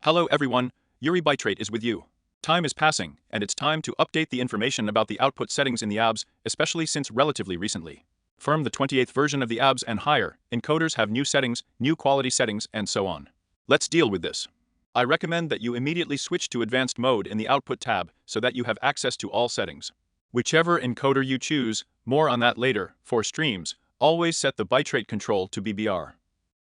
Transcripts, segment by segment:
Hello everyone, Yuri Bitrate is with you. Time is passing, and it's time to update the information about the output settings in the OBS, especially since relatively recently. From the 28th version of the OBS and higher, encoders have new settings, new quality settings, and so on. Let's deal with this. I recommend that you immediately switch to advanced mode in the output tab so that you have access to all settings. Whichever encoder you choose, more on that later. For streams, always set the bitrate control to BBR.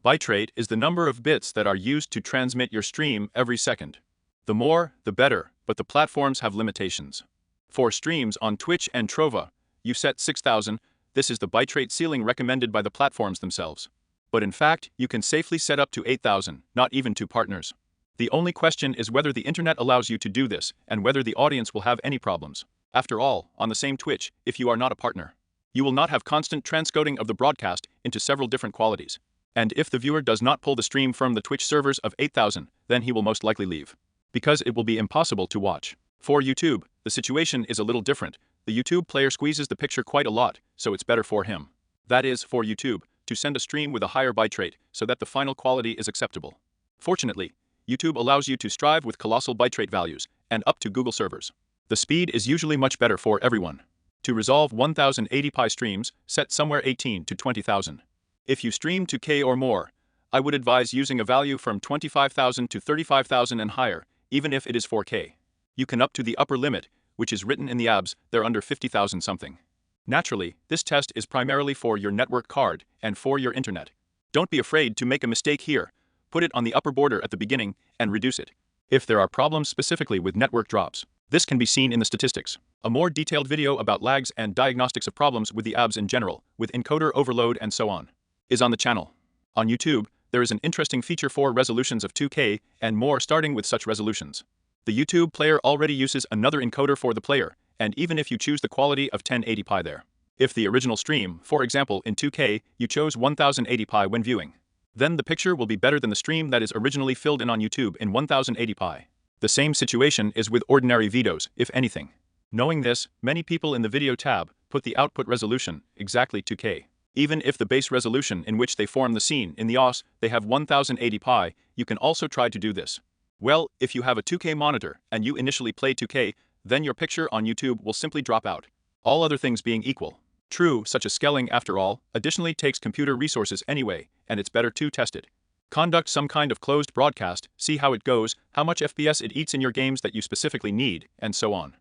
Bitrate is the number of bits that are used to transmit your stream every second. The more, the better, but the platforms have limitations. For streams on Twitch and Trovo, you set 6000, this is the bitrate ceiling recommended by the platforms themselves. But in fact, you can safely set up to 8000, not even two partners. The only question is whether the internet allows you to do this, and whether the audience will have any problems. After all, on the same Twitch, if you are not a partner, you will not have constant transcoding of the broadcast into several different qualities. And if the viewer does not pull the stream from the Twitch servers of 8000, then he will most likely leave, because it will be impossible to watch. For YouTube, the situation is a little different. The YouTube player squeezes the picture quite a lot, so it's better for him. That is, for YouTube, to send a stream with a higher bitrate so that the final quality is acceptable. Fortunately, YouTube allows you to strive with colossal bitrate values, and up to Google servers. The speed is usually much better for everyone. To resolve 1080p streams, set somewhere 18 to 20,000. If you stream to K or more, I would advise using a value from 25,000 to 35,000 and higher, even if it is 4K. You can up to the upper limit, which is written in the OBS, they're under 50,000 something. Naturally, this test is primarily for your network card and for your internet. Don't be afraid to make a mistake here. Put it on the upper border at the beginning and reduce it. If there are problems specifically with network drops, this can be seen in the statistics. A more detailed video about lags and diagnostics of problems with the OBS in general, with encoder overload and so on, is on the channel. On YouTube, there is an interesting feature for resolutions of 2K and more starting with such resolutions. The YouTube player already uses another encoder for the player, and even if you choose the quality of 1080p there. If the original stream, for example in 2K, you chose 1080p when viewing, then the picture will be better than the stream that is originally filled in on YouTube in 1080p. The same situation is with ordinary videos, if anything. Knowing this, many people in the video tab put the output resolution exactly 2K. Even if the base resolution in which they form the scene in the OS, they have 1080p, you can also try to do this. Well, if you have a 2K monitor and you initially play 2K, then your picture on YouTube will simply drop out. All other things being equal. True, such a scaling after all, additionally takes computer resources anyway, and it's better to test it. Conduct some kind of closed broadcast, see how it goes, how much FPS it eats in your games that you specifically need, and so on.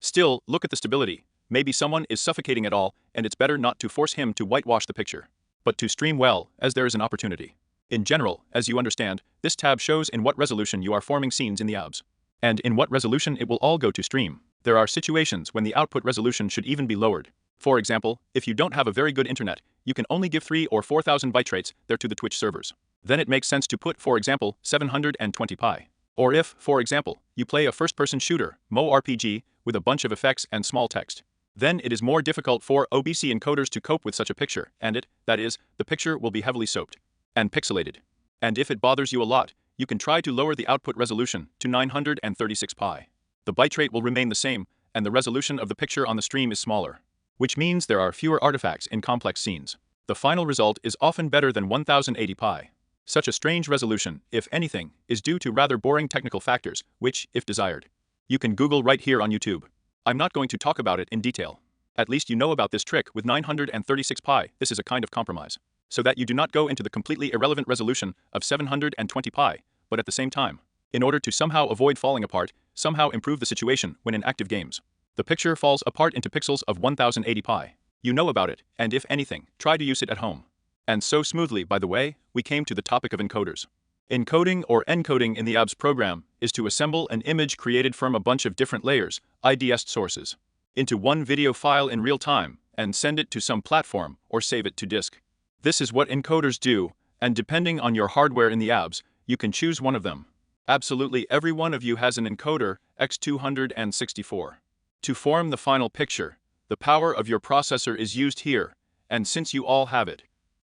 Still, look at the stability. Maybe someone is suffocating it all, and it's better not to force him to whitewash the picture, but to stream well, as there is an opportunity. In general, as you understand, this tab shows in what resolution you are forming scenes in the OBS, and in what resolution it will all go to stream. There are situations when the output resolution should even be lowered. For example, if you don't have a very good internet, you can only give 3,000 or 4,000 bitrates there to the Twitch servers. Then it makes sense to put, for example, 720p. Or if, for example, you play a first-person shooter, MMORPG, with a bunch of effects and small text, then it is more difficult for OBS encoders to cope with such a picture, and that is, the picture will be heavily soaked and pixelated. And if it bothers you a lot, you can try to lower the output resolution to 936p. The bitrate will remain the same, and the resolution of the picture on the stream is smaller, which means there are fewer artifacts in complex scenes. The final result is often better than 1080p. Such a strange resolution, if anything, is due to rather boring technical factors, which, if desired, you can Google right here on YouTube. I'm not going to talk about it in detail. At least you know about this trick with 936p. This is a kind of compromise, so that you do not go into the completely irrelevant resolution of 720p, but at the same time, in order to somehow avoid falling apart, somehow improve the situation when in active games, the picture falls apart into pixels of 1080p. You know about it, and if anything, try to use it at home. And so smoothly, by the way, we came to the topic of encoders. Encoding or encoding in the OBS program is to assemble an image created from a bunch of different layers, IDS sources, into one video file in real time, and send it to some platform or save it to disk. This is what encoders do, and depending on your hardware in the OBS, you can choose one of them. Absolutely every one of you has an encoder, X264. To form the final picture, the power of your processor is used here, and since you all have it,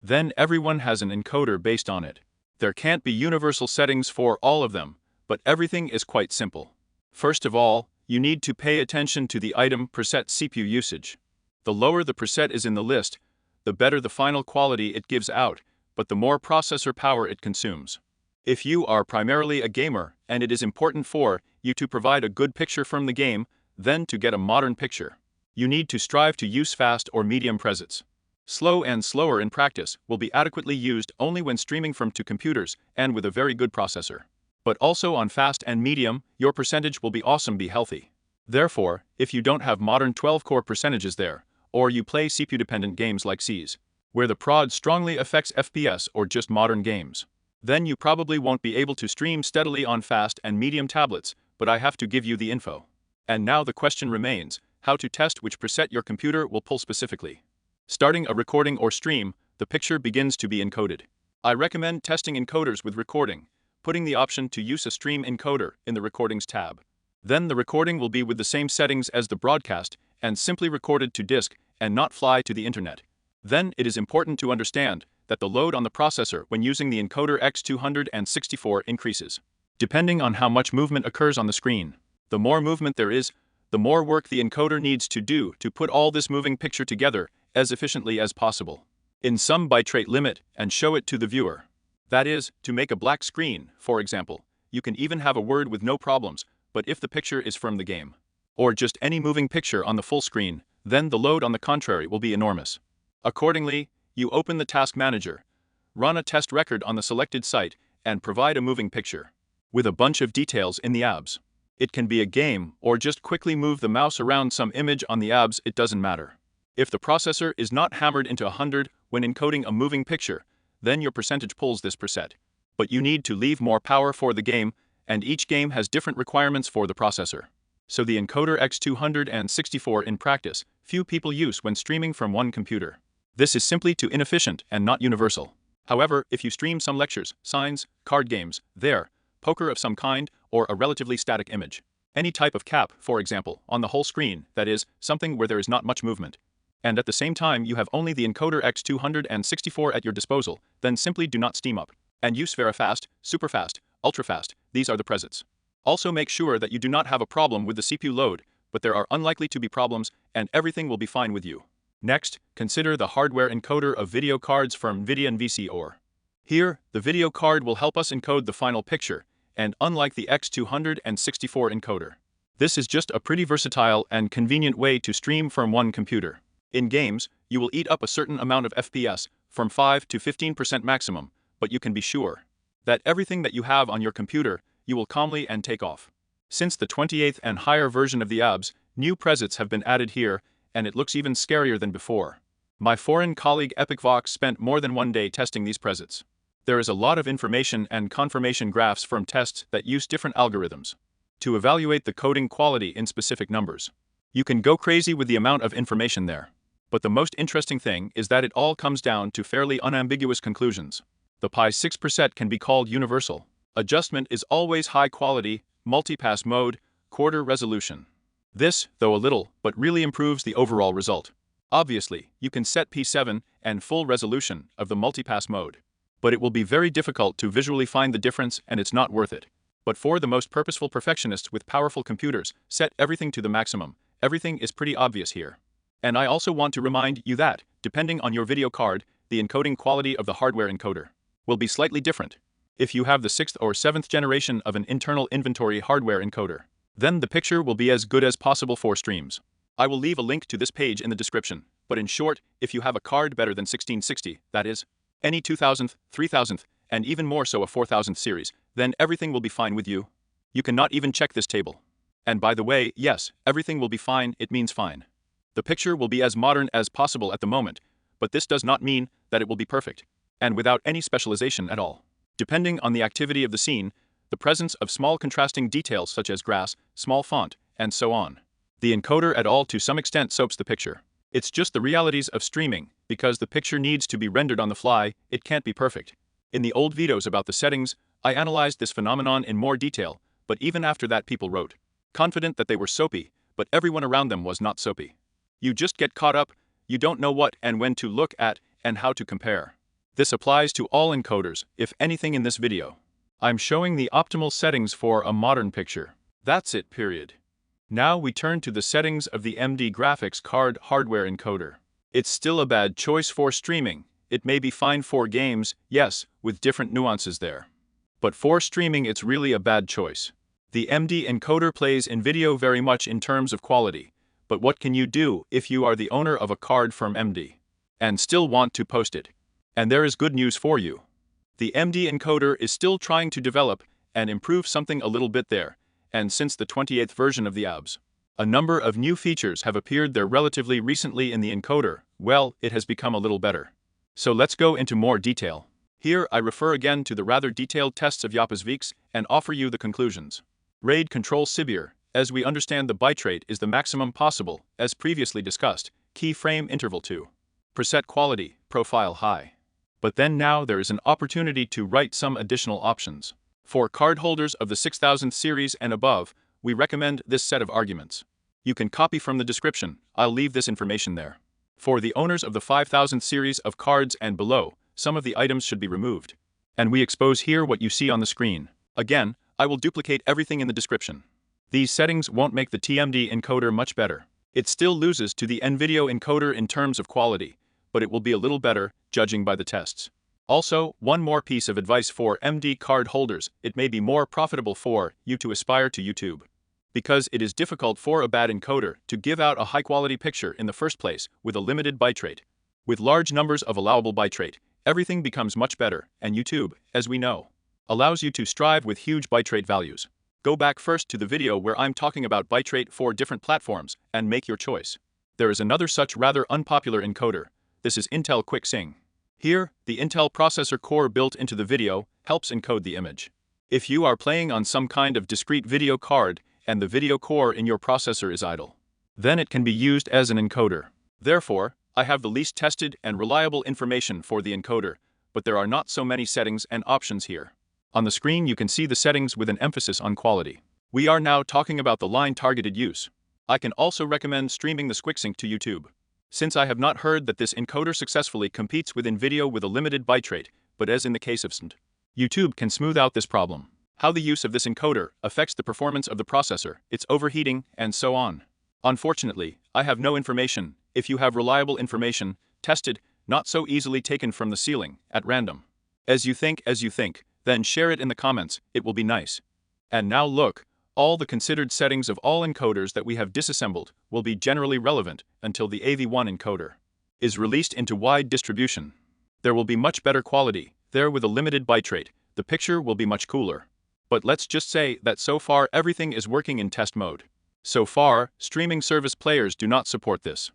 then everyone has an encoder based on it. There can't be universal settings for all of them, but everything is quite simple. First of all, you need to pay attention to the item preset CPU usage. The lower the preset is in the list, the better the final quality it gives out, but the more processor power it consumes. If you are primarily a gamer and it is important for you to provide a good picture from the game, then to get a modern picture, you need to strive to use fast or medium presets. Slow and slower in practice will be adequately used only when streaming from two computers and with a very good processor. But also on fast and medium, your percentage will be awesome, be healthy. Therefore, if you don't have modern 12-core percentages there, or you play CPU-dependent games like Cs, where the prod strongly affects FPS or just modern games, then you probably won't be able to stream steadily on fast and medium tablets, but I have to give you the info. And now the question remains, how to test which preset your computer will pull specifically. Starting a recording or stream, the picture begins to be encoded. I recommend testing encoders with recording, putting the option to use a stream encoder in the recordings tab. Then the recording will be with the same settings as the broadcast and simply recorded to disk and not fly to the internet. Then it is important to understand that the load on the processor when using the encoder X264 increases, depending on how much movement occurs on the screen. The more movement there is, the more work the encoder needs to do to put all this moving picture together as efficiently as possible, in some bitrate limit, and show it to the viewer. That is, to make a black screen, for example, you can even have a word with no problems, but if the picture is from the game, or just any moving picture on the full screen, then the load on the contrary will be enormous. Accordingly, you open the task manager, run a test record on the selected site, and provide a moving picture with a bunch of details in the ABS. It can be a game, or just quickly move the mouse around some image on the ABS, it doesn't matter. If the processor is not hammered into 100 when encoding a moving picture, then your percentage pulls this preset. But you need to leave more power for the game, and each game has different requirements for the processor. So the encoder X264 in practice, few people use when streaming from one computer. This is simply too inefficient and not universal. However, if you stream some lectures, signs, card games, poker of some kind, or a relatively static image, any type of cap, for example, on the whole screen, that is, something where there is not much movement, and at the same time you have only the encoder X264 at your disposal, then simply do not steam up, and use very fast, super fast, ultra fast. These are the presets. Also make sure that you do not have a problem with the CPU load, but there are unlikely to be problems, and everything will be fine with you. Next, consider the hardware encoder of video cards from NVIDIA and NVENC. Here, the video card will help us encode the final picture, and unlike the X264 encoder, this is just a pretty versatile and convenient way to stream from one computer. In games, you will eat up a certain amount of FPS, from 5 to 15% maximum, but you can be sure that everything that you have on your computer, you will calmly and take off. Since the 28th and higher version of the ABS, new presets have been added here, and it looks even scarier than before. My foreign colleague EpicVox spent more than one day testing these presets. There is a lot of information and confirmation graphs from tests that use different algorithms to evaluate the coding quality in specific numbers. You can go crazy with the amount of information there. But the most interesting thing is that it all comes down to fairly unambiguous conclusions. The Pi 6 preset can be called universal. Adjustment is always high quality, multipass mode, quarter resolution. This, though a little, but really improves the overall result. Obviously, you can set P7 and full resolution of the multipass mode, but it will be very difficult to visually find the difference, and it's not worth it. But for the most purposeful perfectionists with powerful computers, set everything to the maximum. Everything is pretty obvious here. And I also want to remind you that, depending on your video card, the encoding quality of the hardware encoder will be slightly different. If you have the 6th or 7th generation of an internal inventory hardware encoder, then the picture will be as good as possible for streams. I will leave a link to this page in the description, but in short, if you have a card better than 1660, that is, any 2000th, 3000th, and even more so a 4000th series, then everything will be fine with you. You cannot even check this table. And by the way, yes, everything will be fine, it means fine. The picture will be as modern as possible at the moment, but this does not mean that it will be perfect, and without any specialization at all. Depending on the activity of the scene, the presence of small contrasting details such as grass, small font, and so on. The encoder at all to some extent soaps the picture. It's just the realities of streaming, because the picture needs to be rendered on the fly, it can't be perfect. In the old videos about the settings, I analyzed this phenomenon in more detail, but even after that people wrote, confident that they were soapy, but everyone around them was not soapy. You just get caught up, you don't know what and when to look at and how to compare. This applies to all encoders, if anything in this video. I'm showing the optimal settings for a modern picture. That's it, period. Now we turn to the settings of the AMD graphics card hardware encoder. It's still a bad choice for streaming. It may be fine for games, yes, with different nuances there. But for streaming it's really a bad choice. The MD encoder plays in video very much in terms of quality, but what can you do if you are the owner of a card from MD and still want to post it? And there is good news for you. The MD encoder is still trying to develop and improve something a little bit there, and since the 28th version of the ABS, a number of new features have appeared there relatively recently in the encoder. Well, it has become a little better. So let's go into more detail. Here I refer again to the rather detailed tests of YAPAS and offer you the conclusions. RAID control Sibir, as we understand the bitrate is the maximum possible, as previously discussed, key frame interval 2. Preset quality, profile high. But then now there is an opportunity to write some additional options. For cardholders of the 6000 series and above, we recommend this set of arguments. You can copy from the description, I'll leave this information there. For the owners of the 5000 series of cards and below, some of the items should be removed. And we expose here what you see on the screen. Again, I will duplicate everything in the description. These settings won't make the TMD encoder much better. It still loses to the NVIDIA encoder in terms of quality, but it will be a little better, judging by the tests. Also, one more piece of advice for MD card holders: it may be more profitable for you to aspire to YouTube, because it is difficult for a bad encoder to give out a high-quality picture in the first place with a limited bitrate. With large numbers of allowable bitrate, everything becomes much better, and YouTube, as we know, allows you to strive with huge bitrate values. Go back first to the video where I'm talking about bitrate for different platforms and make your choice. There is another such rather unpopular encoder. This is Intel QuickSync. Here, the Intel processor core built into the video helps encode the image. If you are playing on some kind of discrete video card and the video core in your processor is idle, then it can be used as an encoder. Therefore, I have the least tested and reliable information for the encoder, but there are not so many settings and options here. On the screen you can see the settings with an emphasis on quality. We are now talking about the line-targeted use. I can also recommend streaming this QuickSync to YouTube, since I have not heard that this encoder successfully competes with NVIDIA with a limited bitrate, but as in the case of SND, YouTube can smooth out this problem. How the use of this encoder affects the performance of the processor, its overheating, and so on. Unfortunately, I have no information. If you have reliable information, tested, not so easily taken from the ceiling, at random. As you think, then share it in the comments, it will be nice. And now look, all the considered settings of all encoders that we have disassembled will be generally relevant until the AV1 encoder is released into wide distribution. There will be much better quality, there with a limited bitrate, the picture will be much cooler. But let's just say that so far everything is working in test mode. So far, streaming service players do not support this.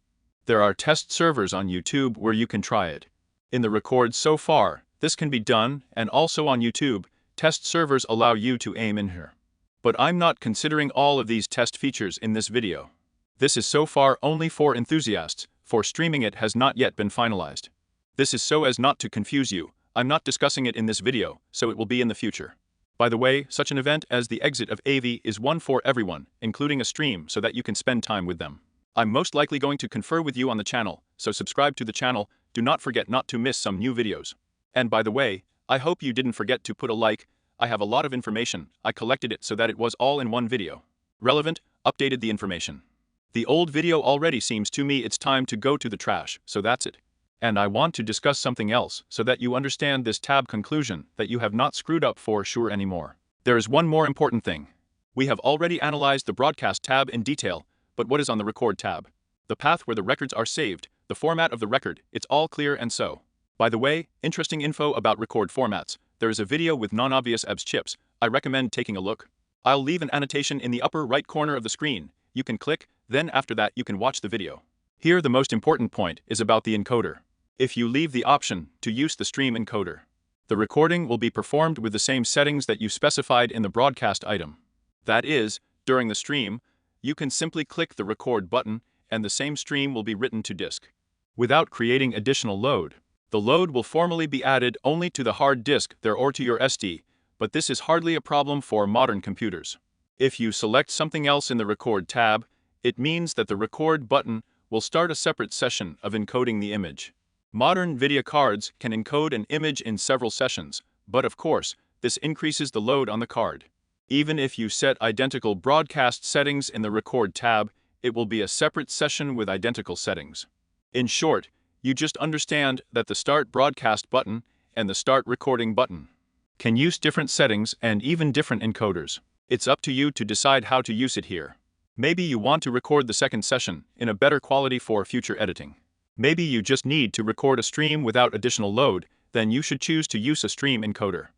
There are test servers on YouTube where you can try it. In the record so far, this can be done, and also on YouTube, test servers allow you to aim in here. But I'm not considering all of these test features in this video. This is so far only for enthusiasts, for streaming it has not yet been finalized. This is so as not to confuse you, I'm not discussing it in this video, so it will be in the future. By the way, such an event as the exit of AV is one for everyone, including a stream so that you can spend time with them. I'm most likely going to confer with you on the channel, so subscribe to the channel, do not forget not to miss some new videos. And by the way, I hope you didn't forget to put a like. I have a lot of information, I collected it so that it was all in one video. Relevant, updated the information. The old video already seems to me it's time to go to the trash, so that's it. And I want to discuss something else so that you understand this tab conclusion that you have not screwed up for sure anymore. There is one more important thing. We have already analyzed the broadcast tab in detail, but what is on the record tab? The path where the records are saved, the format of the record, it's all clear and so. By the way, interesting info about record formats. There is a video with non-obvious ABS chips. I recommend taking a look. I'll leave an annotation in the upper right corner of the screen. You can click, then after that you can watch the video. Here the most important point is about the encoder. If you leave the option to use the stream encoder, the recording will be performed with the same settings that you specified in the broadcast item. That is, during the stream, you can simply click the record button and the same stream will be written to disk, without creating additional load. The load will formally be added only to the hard disk there or to your SD, but this is hardly a problem for modern computers. If you select something else in the record tab, it means that the record button will start a separate session of encoding the image. Modern video cards can encode an image in several sessions, but of course, this increases the load on the card. Even if you set identical broadcast settings in the record tab, it will be a separate session with identical settings. In short, you just understand that the Start Broadcast button and the Start Recording button Can use different settings and even different encoders. It's up to you to decide how to use it here. Maybe you want to record the second session in a better quality for future editing. Maybe you just need to record a stream without additional load, then you should choose to use a stream encoder.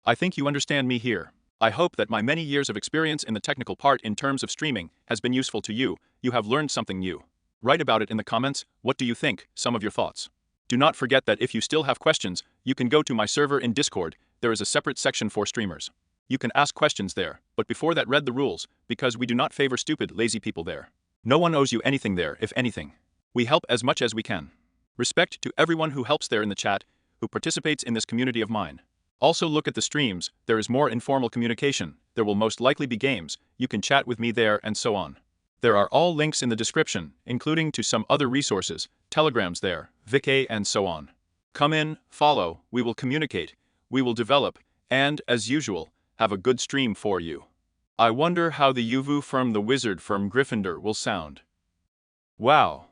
I think you understand me here. I hope that my many years of experience in the technical part in terms of streaming has been useful to you. You have learned something new. Write about it in the comments. What do you think? Some of your thoughts. Do not forget that if you still have questions, you can go to my server in Discord. There is a separate section for streamers. You can ask questions there, but before that read the rules, because we do not favor stupid, lazy people there. No one owes you anything there, if anything. We help as much as we can. Respect to everyone who helps there in the chat, who participates in this community of mine. Also look at the streams, there is more informal communication, there will most likely be games, you can chat with me there and so on. There are all links in the description, including to some other resources, telegrams there, VK and so on. Come in, follow, we will communicate, we will develop, and, as usual, have a good stream for you. I wonder how the Yuvu from the wizard from Gryffindor will sound. Wow.